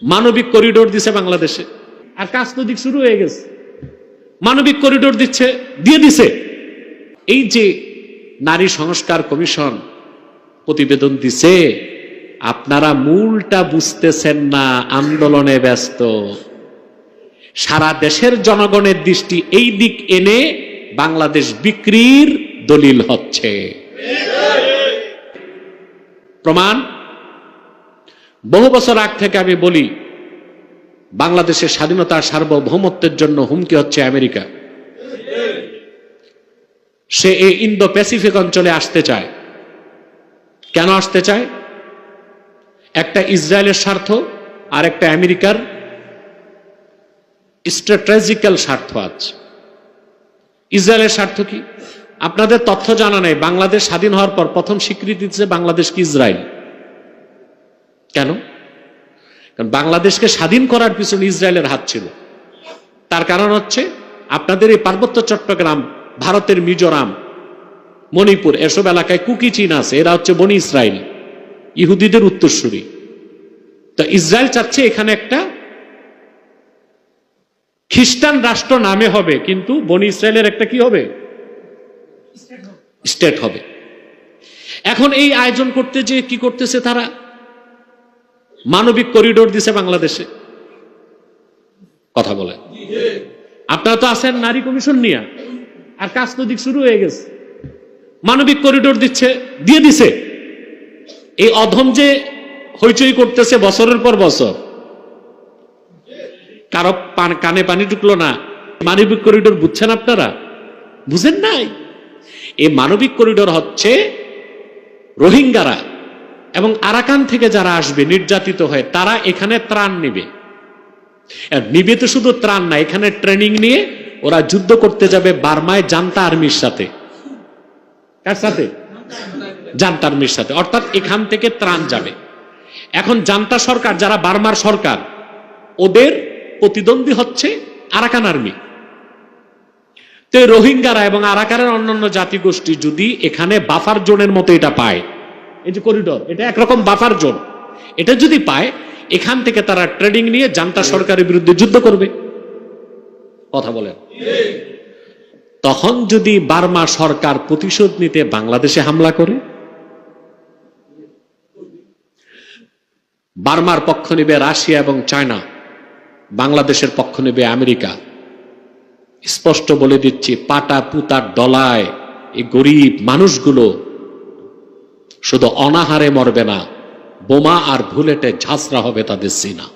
মানবিক করিডোর দিছে বাংলাদেশে, আর রাজনৈতিক শুরু হয়ে গেছে। মানবিক করিডোর দিয়ে দিছে। এই যে নারী সংস্কার কমিশন প্রতিবেদন দিছে, আপনারা মূলটা বুঝতেছেন না, আন্দোলনে ব্যস্ত। সারা দেশের জনগণের দৃষ্টি এই দিক এনে বাংলাদেশ বিক্রির দলিল হচ্ছে। প্রমাণ, বহু বছর আগ থেকে আমি বলি, বাংলাদেশের স্বাধীনতা সার্বভৌমত্বের জন্য হুমকি হচ্ছে আমেরিকা। সে এই ইন্দো প্যাসিফিক অঞ্চলে আসতে চায়। কেন আসতে চায়? একটা ইসরায়েলের স্বার্থ আর একটা আমেরিকার স্ট্র্যাটেজিক্যাল স্বার্থ আছে। ইসরায়েলের স্বার্থ কি? আপনাদের তথ্য জানা নেই, বাংলাদেশ স্বাধীন হওয়ার পর প্রথম স্বীকৃতি দিচ্ছে বাংলাদেশ কি ইসরায়েল। কেন? কারণ বাংলাদেশকে স্বাধীন করার পিছনে ইসরায়েলের হাত ছিল। তার কারণ হচ্ছে আপনাদের এই পার্বত্য চট্টগ্রাম, ভারতের মিজোরাম, মণিপুর, এসব এলাকায় কুকি চীন আছে, এরা হচ্ছে বনি ইসরায়েল, ইহুদিদের উত্তরসূরি। তো ইসরায়েল চাচ্ছে এখানে একটা খ্রিস্টান রাষ্ট্র নামে হবে, কিন্তু বনি ইসরায়েলের একটা কি হবে? স্টেট হবে। এখন এই আয়োজন করতে যে কি করতেছে তারা? মানবিক করিডোর দিছে বাংলাদেশে। কথা বলে, আপনারা তো আছেন নারী কমিশন নিয়ে, আর রাজনৈতিক শুরু হয়ে গেছে। মানবিক করিডোর দিয়ে দিছে। এই অধম যে হইচই করতেছে বছরের পর বছর, কারো কানে পানি ঢুকলো না। মানবিক করিডোর বুঝছেন আপনারা? বুঝেন নাই? এই মানবিক করিডোর হচ্ছে রোহিঙ্গারা এবং আরাকান থেকে যারা আসবে নির্যাতিত হয়ে, তারা এখানে ত্রাণ নিবে। নিবে তো শুধু ত্রাণ না, এখানে ট্রেনিং নিয়ে ওরা যুদ্ধ করতে যাবে বার্মায় জান্তা আর্মির সাথে। কার সাথে? জান্তা আর্মির সাথে। অর্থাৎ এখান থেকে ত্রাণ যাবে। এখন জান্তা সরকার, যারা বার্মার সরকার, ওদের প্রতিদ্বন্দ্বী হচ্ছে আরাকান আর্মি। তো রোহিঙ্গারা এবং আরাকানের অন্যান্য জাতিগোষ্ঠী যদি এখানে বাফার জোনের মতো এটা পায়, এই যে করিডোর, এটা একরকম বাফার জোন, এটা যদি পায়, এখান থেকে তারা ট্রেনিং নিয়ে জান্তা সরকারের বিরুদ্ধে যুদ্ধ করবে। কথা বলেন। তখন যদি বার্মা সরকার প্রতিশোধ নিতে বাংলাদেশে হামলা করে, বার্মার পক্ষ নেবে রাশিয়া এবং চায়না, বাংলাদেশের পক্ষ নেবে আমেরিকা। স্পষ্ট বলে দিচ্ছি, পাটা পুতার ডলায় এই গরিব মানুষগুলো শুধু অনাহারে মরবে না, বোমা আর বুলেটে ঝাঁসরা হবে তাদের সিনা।